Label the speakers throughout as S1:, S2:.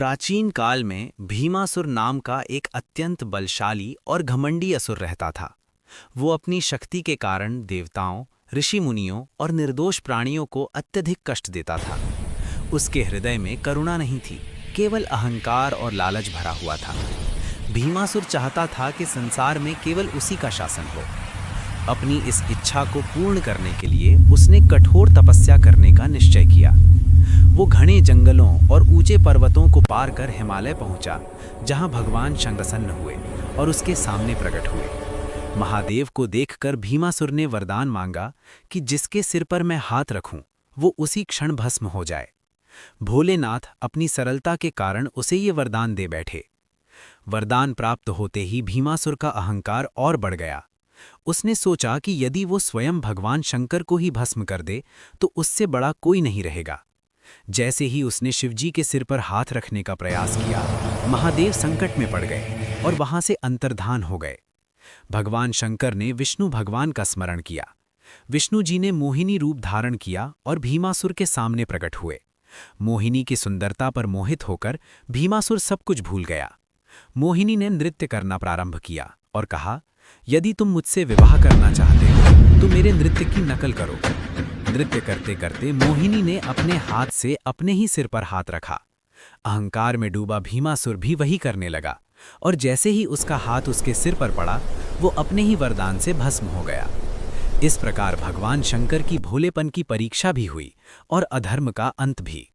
S1: प्राचीन काल में भीमासुर नाम का एक अत्यंत बलशाली और घमंडी असुर रहता था। वो अपनी शक्ति के कारण देवताओं, ऋषि मुनियों और निर्दोष प्राणियों को अत्यधिक कष्ट देता था। उसके हृदय में करुणा नहीं थी, केवल अहंकार और लालच भरा हुआ था। भीमासुर चाहता था कि संसार में केवल उसी का शासन हो। अपनी इस इच्छा को पूर्ण करने के लिए उसने कठोर तपस्या करने का निश्चय किया। वो घने जंगलों और ऊंचे पर्वतों को पार कर हिमालय पहुंचा, जहां भगवान शंकर प्रसन्न हुए और उसके सामने प्रकट हुए। महादेव को देखकर भीमासुर ने वरदान मांगा कि जिसके सिर पर मैं हाथ रखूं, वो उसी क्षण भस्म हो जाए। भोलेनाथ अपनी सरलता के कारण उसे ये वरदान दे बैठे। वरदान प्राप्त होते ही भीमासुर का अहंकार और बढ़ गया। उसने सोचा कि यदि वो स्वयं भगवान शंकर को ही भस्म कर दे तो उससे बड़ा कोई नहीं रहेगा। जैसे ही उसने शिवजी के सिर पर हाथ रखने का प्रयास किया, महादेव संकट में पड़ गए और वहां से अंतर्धान हो गए। भगवान शंकर ने विष्णु भगवान का स्मरण किया। विष्णु जी ने मोहिनी रूप धारण किया और भीमासुर के सामने प्रकट हुए। मोहिनी की सुंदरता पर मोहित होकर भीमासुर सब कुछ भूल गया। मोहिनी ने नृत्य करना प्रारंभ किया और कहा, यदि तुम मुझसे विवाह करना चाहते हो तो मेरे नृत्य की नकल करो। नृत्य करते करते मोहिनी ने अपने हाथ से अपने ही सिर पर हाथ रखा। अहंकार में डूबा भीमासुर भी वही करने लगा और जैसे ही उसका हाथ उसके सिर पर पड़ा, वो अपने ही वरदान से भस्म हो गया। इस प्रकार भगवान शंकर की भोलेपन की परीक्षा भी हुई और अधर्म का अंत भी।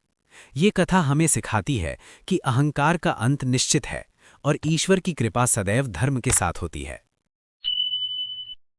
S1: ये कथा हमें सिखाती है कि अहंकार का अंत निश्चित है और ईश्वर की कृपा सदैव धर्म के साथ होती है।